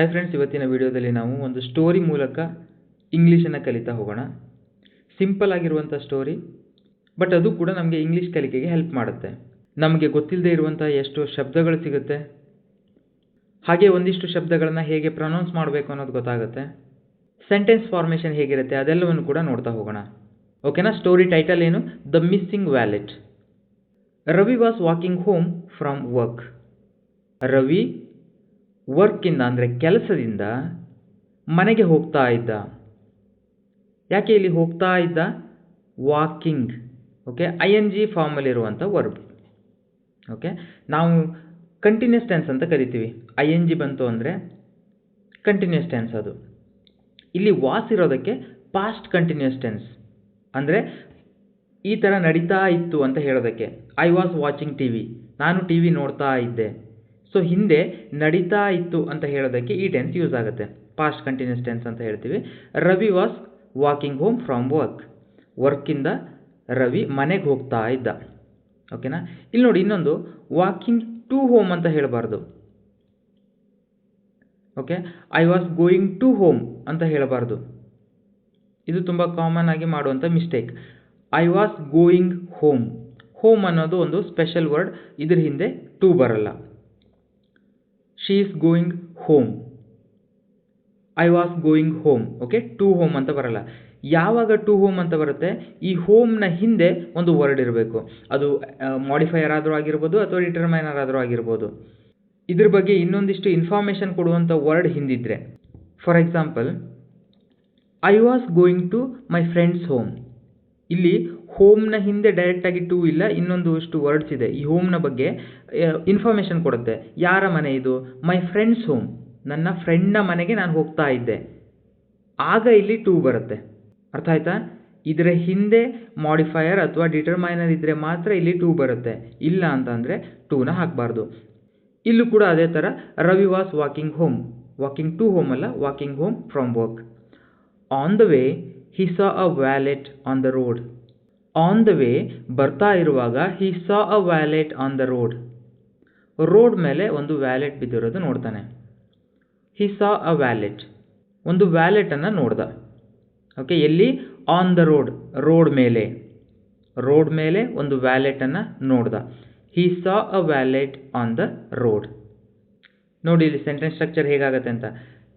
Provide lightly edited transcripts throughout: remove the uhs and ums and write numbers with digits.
Hi friends, ಇವತ್ತಿನ ವಿಡಿಯೋದಲ್ಲಿ ನಾವು ಒಂದು ಸ್ಟೋರಿ ಮೂಲಕ ಇಂಗ್ಲೀಷನ್ನು ಕಲಿತಾ ಹೋಗೋಣ. ಸಿಂಪಲ್ ಆಗಿರುವಂಥ ಸ್ಟೋರಿ, ಬಟ್ ಅದು ಕೂಡ ನಮಗೆ ಇಂಗ್ಲೀಷ್ ಕಲಿಕೆಗೆ ಹೆಲ್ಪ್ ಮಾಡುತ್ತೆ. ನಮಗೆ ಗೊತ್ತಿಲ್ಲದೆ ಇರುವಂಥ ಎಷ್ಟು ಶಬ್ದಗಳು ಸಿಗುತ್ತೆ, ಹಾಗೆ ಒಂದಿಷ್ಟು ಶಬ್ದಗಳನ್ನು ಹೇಗೆ ಪ್ರೊನೌನ್ಸ್ ಮಾಡಬೇಕು ಅನ್ನೋದು ಗೊತ್ತಾಗುತ್ತೆ. ಸೆಂಟೆನ್ಸ್ ಫಾರ್ಮೇಷನ್ ಹೇಗಿರುತ್ತೆ ಅದೆಲ್ಲವನ್ನು ಕೂಡ ನೋಡ್ತಾ ಹೋಗೋಣ. ಓಕೆನಾ? ಸ್ಟೋರಿ ಟೈಟಲ್ ಏನು? The missing wallet. Ravi was walking home from work. Ravi ವರ್ಕಿಂದ ಅಂದರೆ ಕೆಲಸದಿಂದ ಮನೆಗೆ ಹೋಗ್ತಾ ಇದ್ದ. ಯಾಕೆ ಇಲ್ಲಿ ಹೋಗ್ತಾ ಇದ್ದ? ವಾಕಿಂಗ್. ಓಕೆ, ING ಫಾರ್ಮಲ್ಲಿರುವಂಥ ವರ್ಬ್. ಓಕೆ, ನಾವು ಕಂಟಿನ್ಯೂಸ್ ಟೆನ್ಸ್ ಅಂತ ಕರಿತೀವಿ. ING ಬಂತು ಅಂದರೆ ಕಂಟಿನ್ಯೂಸ್ ಟೆನ್ಸ್ ಅದು. ಇಲ್ಲಿ ವಾಸ್ ಇರೋದಕ್ಕೆ ಪಾಸ್ಟ್ ಕಂಟಿನ್ಯೂಸ್ ಟೆನ್ಸ್, ಅಂದರೆ ಈ ಥರ ನಡೀತಾ ಇತ್ತು ಅಂತ ಹೇಳೋದಕ್ಕೆ. ಐ ವಾಸ್ ವಾಚಿಂಗ್ TV, ನಾನು TV ನೋಡ್ತಾ ಇದ್ದೆ. ಸೊ ಹಿಂದೆ ನಡೀತಾ ಇತ್ತು ಅಂತ ಹೇಳೋದಕ್ಕೆ ಈ ಟೆನ್ಸ್ ಯೂಸ್ ಆಗುತ್ತೆ, ಪಾಸ್ಟ್ ಕಂಟಿನ್ಯೂಸ್ ಟೆನ್ಸ್ ಅಂತ ಹೇಳ್ತೀವಿ. Ravi was walking home from work. ವರ್ಕಿಂದ ರವಿ ಮನೆಗೆ ಹೋಗ್ತಾ ಇದ್ದ. ಓಕೆನಾ? ಇಲ್ಲಿ ನೋಡಿ, ಇನ್ನೊಂದು ವಾಕಿಂಗ್ ಟು ಹೋಮ್ ಅಂತ ಹೇಳಬಾರ್ದು. Okay, I was going to home ಅಂತ ಹೇಳಬಾರ್ದು. ಇದು ತುಂಬ ಕಾಮನ್ ಆಗಿ ಮಾಡುವಂಥ mistake. I was going home. Home ಅನ್ನೋದು ಒಂದು ಸ್ಪೆಷಲ್ ವರ್ಡ್, ಇದ್ರ ಹಿಂದೆ ಟು ಬರಲ್ಲ. She is going home, I was going home. Okay, to home ಅಂತ ಬರಲ್ಲ. ಯಾವಾಗ ಟು ಹೋಮ್ ಅಂತ ಬರುತ್ತೆ, ಈ ಹೋಮ್ನ ಹಿಂದೆ ಒಂದು ವರ್ಡ್ ಇರಬೇಕು. ಅದು ಮಾಡಿಫೈಯರ್ ಆದರೂ ಆಗಿರ್ಬೋದು ಅಥವಾ ಡಿಟರ್ಮೈನರ್ ಆದರೂ ಆಗಿರ್ಬೋದು. ಇದ್ರ ಬಗ್ಗೆ ಇನ್ನೊಂದಿಷ್ಟು ಇನ್ಫಾರ್ಮೇಷನ್ ಕೊಡುವಂಥ ವರ್ಡ್ ಹಿಂದಿದ್ರೆ, for example, I was going to my friends home. ಇಲ್ಲಿ ಹೋಮ್ನ ಹಿಂದೆ ಡೈರೆಕ್ಟಾಗಿ ಟು ಇಲ್ಲ, ಇನ್ನೊಂದು ಇಷ್ಟು ವರ್ಡ್ಸ್ ಇದೆ. ಈ ಹೋಮ್ನ ಬಗ್ಗೆ ಇನ್ಫಾರ್ಮೇಷನ್ ಕೊಡುತ್ತೆ. ಯಾರ ಮನೆ ಇದು? ಮೈ ಫ್ರೆಂಡ್ಸ್ ಹೋಮ್, ನನ್ನ ಫ್ರೆಂಡ್ನ ಮನೆಗೆ ನಾನು ಹೋಗ್ತಾ ಇದ್ದೆ. ಆಗ ಇಲ್ಲಿ ಟು ಬರುತ್ತೆ. ಅರ್ಥ ಆಯ್ತಾ? ಇದರ ಹಿಂದೆ ಮಾಡಿಫೈಯರ್ ಅಥವಾ ಡಿಟರ್ಮೈನರ್ ಇದ್ದರೆ ಮಾತ್ರ ಇಲ್ಲಿ ಟು ಬರುತ್ತೆ. ಇಲ್ಲ ಅಂತಂದರೆ ಟೂನ ಹಾಕಬಾರ್ದು. ಇಲ್ಲೂ ಕೂಡ ಅದೇ ಥರ Ravi was walking home. Walking to home ಅಲ್ಲ, walking home from work. On the way he saw a wallet on the road. On the way ಬರ್ತಾ ಇರುವಾಗ he saw a wallet on the road. Road ಮೇಲೆ ಒಂದು wallet ಬಿದ್ದಿರೋದು ನೋಡ್ತಾನೆ. he saw a wallet, ಒಂದು ವ್ಯಾಲೆಟನ್ನು ನೋಡ್ದ. Okay, ಎಲ್ಲಿ? On the road, road ಮೇಲೆ. Road ಮೇಲೆ ಒಂದು ವ್ಯಾಲೆಟನ್ನು ನೋಡ್ದ. he saw a wallet on the road. ನೋಡಿ ಇಲ್ಲಿ ಸೆಂಟೆನ್ಸ್ ಸ್ಟ್ರಕ್ಚರ್ ಹೇಗಾಗತ್ತೆ ಅಂತ.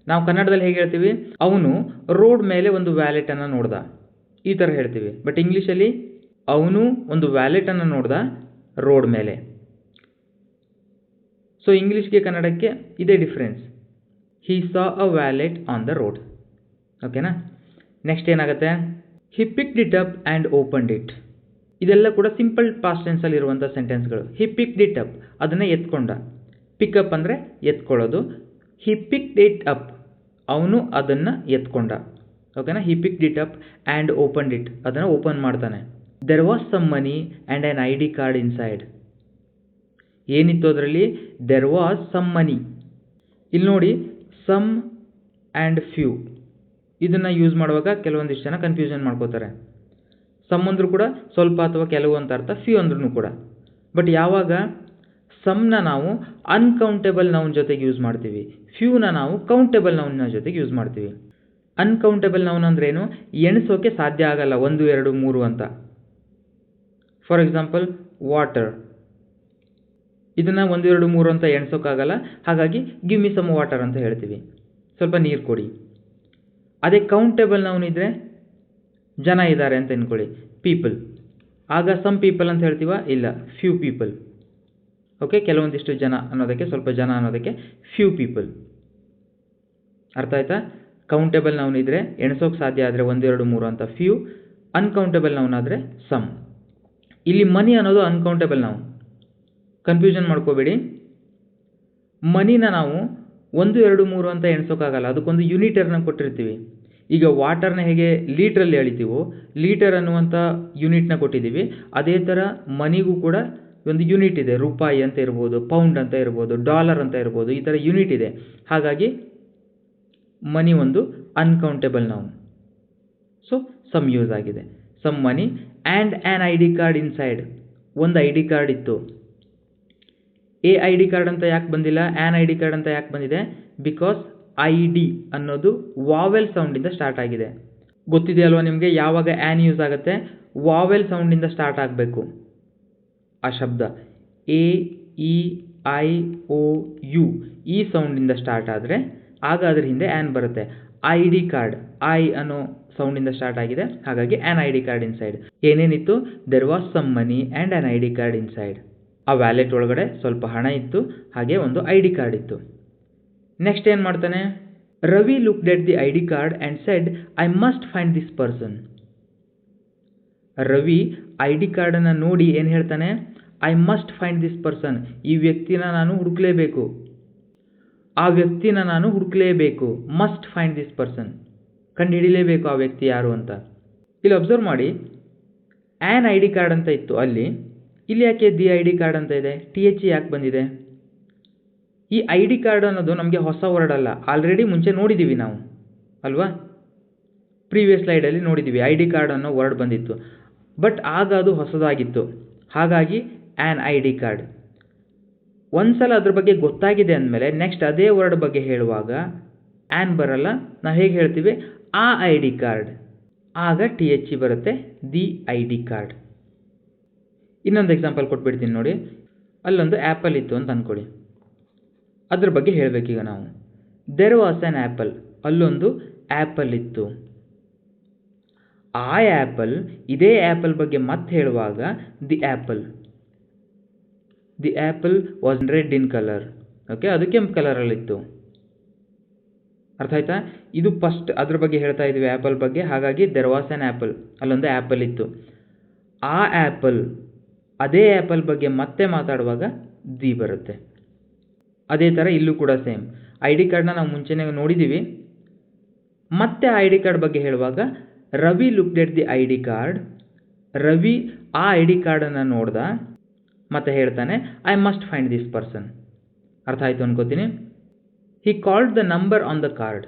ನಾವು ಕನ್ನಡದಲ್ಲಿ ಹೇಗೆ ಹೇಳ್ತೀವಿ? ಅವನು ರೋಡ್ ಮೇಲೆ ಒಂದು ವ್ಯಾಲೆಟನ್ನು ನೋಡ್ದ, ಈ ಥರ ಹೇಳ್ತೀವಿ. ಬಟ್ ಇಂಗ್ಲೀಷಲ್ಲಿ ಅವನು ಒಂದು ವ್ಯಾಲೆಟನ್ನು ನೋಡ್ದ ರೋಡ್ ಮೇಲೆ. ಸೊ ಇಂಗ್ಲೀಷ್ಗೆ ಕನ್ನಡಕ್ಕೆ ಇದೇ difference. He saw a wallet on the road. ಓಕೆನಾ? ನೆಕ್ಸ್ಟ್ ಏನಾಗುತ್ತೆ? He picked it up and opened it. ಇದೆಲ್ಲ ಕೂಡ ಸಿಂಪಲ್ ಪಾಸ್ಟ್ ಟೆನ್ಸಲ್ಲಿ ಇರುವಂಥ ಸೆಂಟೆನ್ಸ್ಗಳು. ಹಿ ಪಿಕ್ಡ್ ಇಟ್ ಅಪ್, ಅದನ್ನು ಎತ್ಕೊಂಡ. ಪಿಕಪ್ ಅಂದರೆ ಎತ್ಕೊಳ್ಳೋದು. ಹಿ ಪಿಕ್ಡ್ ಇಟ್ ಅಪ್, ಅವನು ಅದನ್ನು ಎತ್ಕೊಂಡ. ಓಕೆನಾ? He picked it up and opened it, ಅದನ್ನು ಓಪನ್ ಮಾಡ್ತಾನೆ. There was some money and an ID card inside. ಏನಿತ್ತು ಅದರಲ್ಲಿ? ದೆರ್ ವಾಸ್ ಸಮ್ ಮನಿ. ಇಲ್ಲಿ ನೋಡಿ, ಸಮ್ ಆ್ಯಂಡ್ ಫ್ಯೂ ಇದನ್ನು ಯೂಸ್ ಮಾಡುವಾಗ ಕೆಲವೊಂದಿಷ್ಟು ಜನ ಕನ್ಫ್ಯೂಷನ್ ಮಾಡ್ಕೋತಾರೆ. ಸಮ್ ಅಂದರೂ ಕೂಡ ಸ್ವಲ್ಪ ಅಥವಾ ಕೆಲವು ಅಂತ ಅರ್ಥ, ಫ್ಯೂ ಅಂದ್ರೂ ಕೂಡ. ಬಟ್ ಯಾವಾಗ ಸಮ್ನ ನಾವು ಅನ್ಕೌಂಟೇಬಲ್ ನೌನ್ ಜೊತೆಗೆ ಯೂಸ್ ಮಾಡ್ತೀವಿ, ಫ್ಯೂನ ನಾವು ಕೌಂಟೇಬಲ್ ನೌನ್ನ ಜೊತೆಗೆ ಯೂಸ್ ಮಾಡ್ತೀವಿ. ಅನ್ಕೌಂಟೇಬಲ್ ನೌನ್ ಅಂದ್ರೇನು? ಎಣಿಸೋಕೆ ಸಾಧ್ಯ ಆಗಲ್ಲ 1, 2, 3 ಅಂತ. For example, water. ಇದನ್ನು 1, 2, 3 ಅಂತ ಎಣಿಸೋಕ್ಕಾಗಲ್ಲ. ಹಾಗಾಗಿ ಗಿವ್ ಮಿ ಸಮ್ ವಾಟರ್ ಅಂತ ಹೇಳ್ತೀವಿ, ಸ್ವಲ್ಪ ನೀರು ಕೊಡಿ. ಅದೇ ಕೌಂಟೇಬಲ್ ನೌನ್ ಇದ್ದರೆ, ಜನ ಇದ್ದಾರೆ ಅಂತ ಅಂದ್ಕೊಳ್ಳಿ, ಪೀಪಲ್. ಆಗ ಸಮ್ ಪೀಪಲ್ ಅಂತ ಹೇಳ್ತೀವ? ಇಲ್ಲ, ಫ್ಯೂ ಪೀಪಲ್. ಓಕೆ, ಕೆಲವೊಂದಿಷ್ಟು ಜನ ಅನ್ನೋದಕ್ಕೆ, ಸ್ವಲ್ಪ ಜನ ಅನ್ನೋದಕ್ಕೆ ಫ್ಯೂ ಪೀಪಲ್. ಅರ್ಥ ಆಯ್ತಾ? ಕೌಂಟೇಬಲ್ ನೌನ್ ಇದ್ದರೆ, ಎಣಿಸೋಕೆ ಸಾಧ್ಯ ಆದರೆ 1, 2, 3 ಅಂತ ಫ್ಯೂ. ಅನ್ಕೌಂಟೇಬಲ್ ನೌನ್ ಆದರೆ ಸಮ್. ಇಲ್ಲಿ ಮನಿ ಅನ್ನೋದು ಅನ್ಕೌಂಟೇಬಲ್ ನೌನ್, ಕನ್ಫ್ಯೂಷನ್ ಮಾಡ್ಕೋಬೇಡಿ. ಮನಿನ ನಾವು 1, 2, 3 ಅಂತ ಎಣಿಸೋಕ್ಕಾಗಲ್ಲ, ಅದಕ್ಕೊಂದು ಯೂನಿಟರ್ನ ಕೊಟ್ಟಿರ್ತೀವಿ. ಈಗ ವಾಟರ್ನ ಹೇಗೆ ಲೀಟ್ರಲ್ಲಿ ಎಳಿತೀವೋ, ಲೀಟರ್ ಅನ್ನುವಂಥ ಯೂನಿಟ್ನ ಕೊಟ್ಟಿದ್ದೀವಿ. ಅದೇ ಥರ ಮನಿಗೂ ಕೂಡ ಒಂದು ಯೂನಿಟ್ ಇದೆ. ರೂಪಾಯಿ ಅಂತ ಇರ್ಬೋದು, ಪೌಂಡ್ ಅಂತ ಇರ್ಬೋದು, ಡಾಲರ್ ಅಂತ ಇರ್ಬೋದು, ಈ ಥರ ಯೂನಿಟ್ ಇದೆ. ಹಾಗಾಗಿ ಮನಿ ಒಂದು uncountable noun. So some use ಆಗಿದೆ. Some money and an ID card inside. ಒಂದು ID ಕಾರ್ಡ್ ಇತ್ತು. ಎ ID ಕಾರ್ಡ್ ಅಂತ ಯಾಕೆ ಬಂದಿಲ್ಲ, ಆ್ಯನ್ ID ಕಾರ್ಡ್ ಅಂತ ಯಾಕೆ ಬಂದಿದೆ? ಬಿಕಾಸ್ ID ಅನ್ನೋದು ವಾವೆಲ್ ಸೌಂಡಿಂದ ಸ್ಟಾರ್ಟ್ ಆಗಿದೆ. ಗೊತ್ತಿದೆಯಲ್ವಾ ನಿಮಗೆ ಯಾವಾಗ ಆ್ಯನ್ ಯೂಸ್ ಆಗುತ್ತೆ? ವಾವೆಲ್ ಸೌಂಡಿಂದ ಸ್ಟಾರ್ಟ್ ಆಗಬೇಕು ಆ ಶಬ್ದ. AEIOU ಈ ಸೌಂಡಿಂದ ಸ್ಟಾರ್ಟ್ ಆದರೆ ಆಗ ಅದ್ರ ಹಿಂದೆ ಆ್ಯನ್ ಬರುತ್ತೆ. ID ಕಾರ್ಡ್ ಐ ಅನ್ನೋ ಸೌಂಡಿಂದ ಸ್ಟಾರ್ಟ್ ಆಗಿದೆ, ಹಾಗಾಗಿ ಆ್ಯನ್ ID ಕಾರ್ಡ್ ಇನ್ಸೈಡ್. ಏನೇನಿತ್ತು? There was some money and an ID card inside. ಆ ವ್ಯಾಲೆಟ್ ಒಳಗಡೆ ಸ್ವಲ್ಪ ಹಣ ಇತ್ತು, ಹಾಗೆ ಒಂದು ID ಕಾರ್ಡ್ ಇತ್ತು. ನೆಕ್ಸ್ಟ್ ಏನು ಮಾಡ್ತಾನೆ? Ravi looked at the ID card and said, I must find this person. Ravi ID ಕಾರ್ಡನ್ನು ನೋಡಿ ಏನು ಹೇಳ್ತಾನೆ? I must find this person. ಈ ವ್ಯಕ್ತಿನ ನಾನು ಹುಡುಕ್ಲೇಬೇಕು, ಆ ವ್ಯಕ್ತಿನ ನಾನು ಹುಡುಕ್ಲೇಬೇಕು. ಮಸ್ಟ್ ಫೈಂಡ್ ದಿಸ್ ಪರ್ಸನ್, ಕಂಡು ಹಿಡಿಲೇಬೇಕು ಆ ವ್ಯಕ್ತಿ ಯಾರು ಅಂತ. ಇಲ್ಲಿ ಅಬ್ಸರ್ವ್ ಮಾಡಿ, ಆ್ಯನ್ ID ಕಾರ್ಡ್ ಅಂತ ಇತ್ತು ಅಲ್ಲಿ, ಇಲ್ಲಿ ಯಾಕೆ ದಿ ID ಕಾರ್ಡ್ ಅಂತ ಇದೆ? THE ಯಾಕೆ ಬಂದಿದೆ? ಈ ID ಕಾರ್ಡ್ ಅನ್ನೋದು ನಮಗೆ ಹೊಸ ವರ್ಡ್ ಅಲ್ಲ, ಆಲ್ರೆಡಿ ಮುಂಚೆ ನೋಡಿದ್ದೀವಿ ನಾವು ಅಲ್ವಾ? ಪ್ರೀವಿಯಸ್ ಸ್ಲೈಡಲ್ಲಿ ನೋಡಿದ್ದೀವಿ ID ಕಾರ್ಡ್ ಅನ್ನೋ ವರ್ಡ್ ಬಂದಿತ್ತು, ಬಟ್ ಆಗ ಅದು ಹೊಸದಾಗಿತ್ತು, ಹಾಗಾಗಿ ಆ್ಯನ್ ID ಕಾರ್ಡ್. ಒಂದ್ಸಲ ಅದ್ರ ಬಗ್ಗೆ ಗೊತ್ತಾಗಿದೆ ಅಂದಮೇಲೆ ನೆಕ್ಸ್ಟ್ ಅದೇ ವರ್ಡ್ ಬಗ್ಗೆ ಹೇಳುವಾಗ ಆ್ಯನ್ ಬರಲ್ಲ, ನಾವು ಹೇಗೆ ಹೇಳ್ತೀವಿ? ಆ ID ಕಾರ್ಡ್, ಆಗ THE ಬರುತ್ತೆ, ದಿ ID ಕಾರ್ಡ್. ಇನ್ನೊಂದು ಎಕ್ಸಾಂಪಲ್ ಕೊಟ್ಬಿಡ್ತೀನಿ ನೋಡಿ. ಅಲ್ಲೊಂದು ಆ್ಯಪಲ್ ಇತ್ತು ಅಂತ ಅಂದ್ಕೊಳ್ಳಿ, ಅದ್ರ ಬಗ್ಗೆ ಹೇಳಬೇಕೀಗ ನಾವು. ದೆರ್ ವಾಸ್ ಆ್ಯನ್ ಆ್ಯಪಲ್, ಅಲ್ಲೊಂದು ಆ್ಯಪಲ್ ಇತ್ತು. ಆ ಆ್ಯಪಲ್, ಇದೇ ಆ್ಯಪಲ್ ಬಗ್ಗೆ ಮತ್ತೆ ಹೇಳುವಾಗ the apple. The apple was red in colour. Okay, ಅದು ಕೆಂಪು ಕಲರಲ್ಲಿತ್ತು. ಅರ್ಥ ಆಯ್ತಾ? ಇದು ಫಸ್ಟ್ ಅದ್ರ ಬಗ್ಗೆ ಹೇಳ್ತಾ ಇದ್ವಿ, ಆ್ಯಪಲ್ ಬಗ್ಗೆ, ಹಾಗಾಗಿ ದೆರ್ ವಾಸ್ ಆ್ಯನ್ ಆ್ಯಪಲ್, ಅಲ್ಲೊಂದು ಆ್ಯಪಲ್ ಇತ್ತು. ಆ ಆ್ಯಪಲ್, ಅದೇ ಆ್ಯಪಲ್ ಬಗ್ಗೆ ಮತ್ತೆ ಮಾತಾಡುವಾಗ ದಿ ಬರುತ್ತೆ. ಅದೇ ಥರ ಇಲ್ಲೂ ಕೂಡ ಸೇಮ್. ID ಕಾರ್ಡ್ನ ನಾವು ಮುಂಚೆನೇ ನೋಡಿದ್ದೀವಿ, ಮತ್ತೆ ID ಕಾರ್ಡ್ ಬಗ್ಗೆ ಹೇಳುವಾಗ Ravi looked at the ID card. Ravi ಆ ID ಕಾರ್ಡನ್ನು ನೋಡ್ದ, ಮತ್ತೆ ಹೇಳ್ತಾನೆ I must find this person. ಅರ್ಥ ಆಯಿತು ಅನ್ಕೋತೀನಿ. He called the number on the card.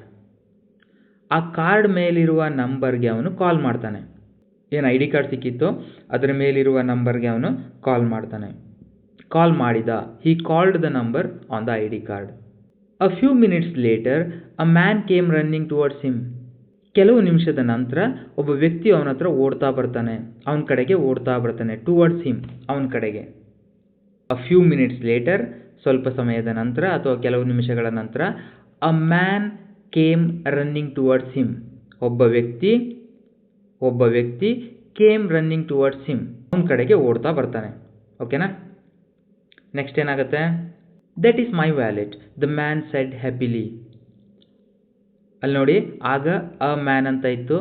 ಆ ಕಾರ್ಡ್ ಮೇಲಿರುವ ನಂಬರ್ಗೆ ಅವನು ಕಾಲ್ ಮಾಡ್ತಾನೆ. ಏನು ID ಕಾರ್ಡ್ ಸಿಕ್ಕಿತ್ತೋ ಅದರ ಮೇಲಿರುವ ನಂಬರ್ಗೆ ಅವನು ಕಾಲ್ ಮಾಡ್ತಾನೆ. ಕಾಲ್ ಮಾಡಿದ, he called the number on the ID card. A few minutes later a man came running towards him. ಕೆಲವು ನಿಮಿಷದ ನಂತರ ಒಬ್ಬ ವ್ಯಕ್ತಿ ಅವನ ಹತ್ರ ಓಡ್ತಾ ಬರ್ತಾನೆ, ಅವನ ಕಡೆಗೆ ಓಡ್ತಾ ಬರ್ತಾನೆ. ಟುವರ್ಡ್ಸ್ ಹಿಮ್, ಅವನ ಕಡೆಗೆ. ಅ ಫ್ಯೂ ಮಿನಿಟ್ಸ್ ಲೇಟರ್, ಸ್ವಲ್ಪ ಸಮಯದ ನಂತರ ಅಥವಾ ಕೆಲವು ನಿಮಿಷಗಳ ನಂತರ. A man came running towards him, ಒಬ್ಬ ವ್ಯಕ್ತಿ ಕೇಮ್ ರನ್ನಿಂಗ್ ಟುವರ್ಡ್ಸ್ ಹಿಮ್, ಅವನ ಕಡೆಗೆ ಓಡ್ತಾ ಬರ್ತಾನೆ. ಓಕೆನಾ? ನೆಕ್ಸ್ಟ್ ಏನಾಗುತ್ತೆ? That is my wallet, the man shed happily. ಅಲ್ಲಿ ನೋಡಿ, ಆಗ ಅ ಮ್ಯಾನ್ ಅಂತ ಇತ್ತು,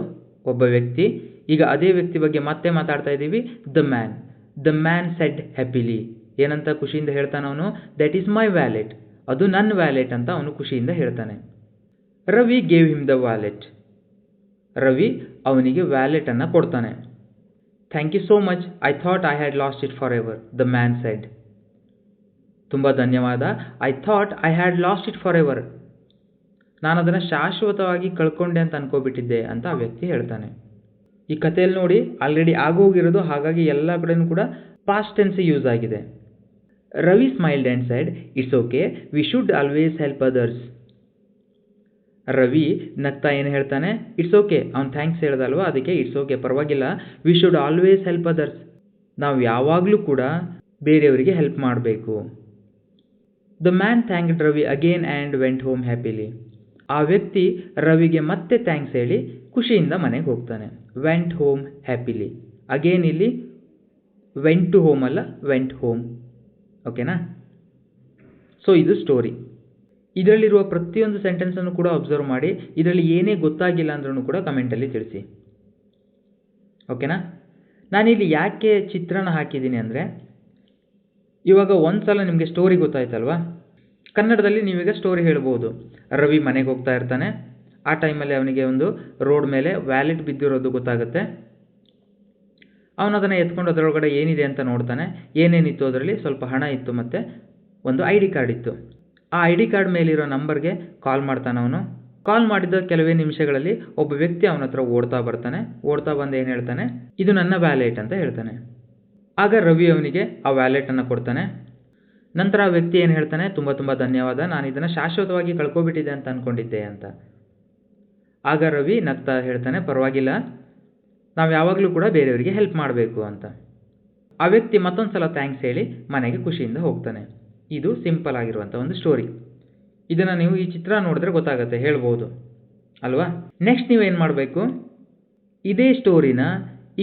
ಒಬ್ಬ ವ್ಯಕ್ತಿ. ಈಗ ಅದೇ ವ್ಯಕ್ತಿ ಬಗ್ಗೆ ಮತ್ತೆ ಮಾತಾಡ್ತಾ ಇದ್ದೀವಿ, ದ ಮ್ಯಾನ್ ಸೆಡ್ ಹ್ಯಾಪಿಲಿ. ಏನಂತ ಖುಷಿಯಿಂದ ಹೇಳ್ತಾನೆ ಅವನು? ದಟ್ ಈಸ್ ಮೈ ವ್ಯಾಲೆಟ್, ಅದು ನನ್ನ ವ್ಯಾಲೆಟ್ ಅಂತ ಅವನು ಖುಷಿಯಿಂದ ಹೇಳ್ತಾನೆ. Ravi gave him the wallet. Ravi ಅವನಿಗೆ ವ್ಯಾಲೆಟನ್ನು ಕೊಡ್ತಾನೆ. Thank you so much, I thought I had lost it forever, the man said. ತುಂಬ ಧನ್ಯವಾದ. I thought I had lost it forever, ನಾನು ಅದನ್ನು ಶಾಶ್ವತವಾಗಿ ಕಳ್ಕೊಂಡೆ ಅಂತ ಅನ್ಕೋಬಿಟ್ಟಿದ್ದೆ ಅಂತ ಆ ವ್ಯಕ್ತಿ ಹೇಳ್ತಾನೆ. ಈ ಕಥೆಯಲ್ಲಿ ನೋಡಿ, ಆಲ್ರೆಡಿ ಆಗೋಗಿರೋದು, ಹಾಗಾಗಿ ಎಲ್ಲ ಕಡೆನೂ ಕೂಡ ಪಾಸ್ಟ್ ಟೆನ್ಸ್ ಯೂಸ್ ಆಗಿದೆ. Ravi smiled and said, it's okay, we should always help others. Ravi ನಗ್ತಾ ಏನು ಹೇಳ್ತಾನೆ? ಇಟ್ಸ್ ಓಕೆ, ಅವ್ನು ಥ್ಯಾಂಕ್ಸ್ ಹೇಳ್ದಲ್ವ, ಅದಕ್ಕೆ ಇಟ್ಸ್ ಓಕೆ, ಪರವಾಗಿಲ್ಲ. We should always help others, ನಾವು ಯಾವಾಗಲೂ ಕೂಡ ಬೇರೆಯವರಿಗೆ ಹೆಲ್ಪ್ ಮಾಡಬೇಕು. The man thanked Ravi again and went home happily. ಆ ವ್ಯಕ್ತಿ ರವಿಗೆ ಮತ್ತೆ ಥ್ಯಾಂಕ್ಸ್ ಹೇಳಿ ಖುಷಿಯಿಂದ ಮನೆಗೆ ಹೋಗ್ತಾನೆ. Went home happily. ಅಗೇನ್ ಇಲ್ಲಿ ವೆಂಟ್ ಟು ಹೋಮ್ ಅಲ್ಲ, ವೆಂಟ್ ಹೋಮ್. ಓಕೆನಾ? ಸೊ ಇದು ಸ್ಟೋರಿ. ಇದರಲ್ಲಿರುವ ಪ್ರತಿಯೊಂದು ಸೆಂಟೆನ್ಸನ್ನು ಕೂಡ ಅಬ್ಸರ್ವ್ ಮಾಡಿ, ಇದರಲ್ಲಿ ಏನೇ ಗೊತ್ತಾಗಿಲ್ಲ ಅಂದ್ರೂ ಕೂಡ ಕಮೆಂಟಲ್ಲಿ ತಿಳಿಸಿ. ಓಕೆನಾ? ನಾನಿಲ್ಲಿ ಯಾಕೆ ಚಿತ್ರಣ ಹಾಕಿದ್ದೀನಿ ಅಂದರೆ, ಇವಾಗ ಒಂದು ಸಲ ನಿಮಗೆ ಸ್ಟೋರಿ ಗೊತ್ತಾಯ್ತಲ್ವಾ, ಕನ್ನಡದಲ್ಲಿ ನೀವೀಗ ಸ್ಟೋರಿ ಹೇಳ್ಬೋದು. ರವಿ ಮನೆಗೆ ಹೋಗ್ತಾ ಇರ್ತಾನೆ, ಆ ಟೈಮಲ್ಲಿ ಅವನಿಗೆ ಒಂದು ರೋಡ್ ಮೇಲೆ ವ್ಯಾಲೆಟ್ ಬಿದ್ದಿರೋದು ಗೊತ್ತಾಗುತ್ತೆ. ಅವನು ಅದನ್ನು ಎತ್ಕೊಂಡು ಅದರೊಳಗಡೆ ಏನಿದೆ ಅಂತ ನೋಡ್ತಾನೆ. ಏನೇನಿತ್ತು ಅದರಲ್ಲಿ? ಸ್ವಲ್ಪ ಹಣ ಇತ್ತು ಮತ್ತು ಒಂದು ID ಕಾರ್ಡ್ ಇತ್ತು. ಆ ID ಕಾರ್ಡ್ ಮೇಲಿರೋ ನಂಬರ್ಗೆ ಕಾಲ್ ಮಾಡ್ತಾನೆ ಅವನು. ಕಾಲ್ ಮಾಡಿದ ಕೆಲವೇ ನಿಮಿಷಗಳಲ್ಲಿ ಒಬ್ಬ ವ್ಯಕ್ತಿ ಅವನ ಹತ್ರ ಓಡ್ತಾ ಬರ್ತಾನೆ. ಓಡ್ತಾ ಬಂದು ಏನು ಹೇಳ್ತಾನೆ? ಇದು ನನ್ನ ವ್ಯಾಲೆಟ್ ಅಂತ ಹೇಳ್ತಾನೆ. ಆಗ ರವಿ ಅವನಿಗೆ ಆ ವ್ಯಾಲೆಟನ್ನು ಕೊಡ್ತಾನೆ. ನಂತರ ಆ ವ್ಯಕ್ತಿ ಏನು ಹೇಳ್ತಾನೆ, ತುಂಬ ತುಂಬ ಧನ್ಯವಾದ, ನಾನು ಇದನ್ನು ಶಾಶ್ವತವಾಗಿ ಕಳ್ಕೊಬಿಟ್ಟಿದ್ದೆ ಅಂತ ಅಂದ್ಕೊಂಡಿದ್ದೆ ಅಂತ. ಆಗ ರವಿ ನಗ್ತಾ ಹೇಳ್ತಾನೆ, ಪರವಾಗಿಲ್ಲ, ನಾವು ಯಾವಾಗಲೂ ಕೂಡ ಬೇರೆಯವರಿಗೆ ಹೆಲ್ಪ್ ಮಾಡಬೇಕು ಅಂತ. ಆ ವ್ಯಕ್ತಿ ಮತ್ತೊಂದು ಸಲ ಥ್ಯಾಂಕ್ಸ್ ಹೇಳಿ ಮನೆಗೆ ಖುಷಿಯಿಂದ ಹೋಗ್ತಾನೆ. ಇದು ಸಿಂಪಲ್ ಆಗಿರುವಂಥ ಒಂದು ಸ್ಟೋರಿ. ಇದನ್ನು ನೀವು ಈ ಚಿತ್ರ ನೋಡಿದ್ರೆ ಗೊತ್ತಾಗುತ್ತೆ, ಹೇಳ್ಬೋದು ಅಲ್ವಾ. ನೆಕ್ಸ್ಟ್ ನೀವೇನು ಮಾಡಬೇಕು, ಇದೇ ಸ್ಟೋರಿನ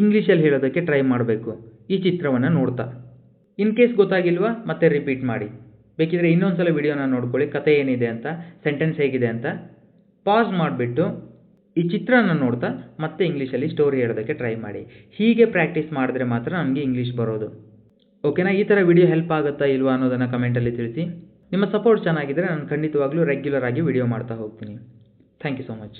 ಇಂಗ್ಲೀಷಲ್ಲಿ ಹೇಳೋದಕ್ಕೆ ಟ್ರೈ ಮಾಡಬೇಕು ಈ ಚಿತ್ರವನ್ನು ನೋಡ್ತಾ. ಇನ್ ಕೇಸ್ ಗೊತ್ತಾಗಿಲ್ವಾ ಮತ್ತೆ ರಿಪೀಟ್ ಮಾಡಿ. ಬೇಕಿದ್ರೆ ಇನ್ನೊಂದು ಸಲ ವಿಡಿಯೋನ ನೋಡ್ಕೊಳ್ಳಿ, ಕತೆ ಏನಿದೆ ಅಂತ, ಸೆಂಟೆನ್ಸ್ ಹೇಗಿದೆ ಅಂತ. ಪಾಸ್ ಮಾಡಿಬಿಟ್ಟು ಈ ಚಿತ್ರನ ನೋಡ್ತಾ ಮತ್ತೆ ಇಂಗ್ಲೀಷಲ್ಲಿ ಸ್ಟೋರಿ ಹೇಳೋದಕ್ಕೆ ಟ್ರೈ ಮಾಡಿ. ಹೀಗೆ ಪ್ರಾಕ್ಟೀಸ್ ಮಾಡಿದ್ರೆ ಮಾತ್ರ ನಮಗೆ ಇಂಗ್ಲೀಷ್ ಬರೋದು. ಓಕೆನಾ. ಈ ಥರ ವಿಡಿಯೋ ಹೆಲ್ಪ್ ಆಗುತ್ತಾ ಇಲ್ವಾ ಅನ್ನೋದನ್ನು ಕಮೆಂಟಲ್ಲಿ ತಿಳಿಸಿ. ನಿಮ್ಮ ಸಪೋರ್ಟ್ ಚೆನ್ನಾಗಿದ್ದರೆ ನಾನು ಖಂಡಿತವಾಗ್ಲೂ ರೆಗ್ಯುಲರ್ ಆಗಿ ವಿಡಿಯೋ ಮಾಡ್ತಾ ಹೋಗ್ತೀನಿ. Thank you so much.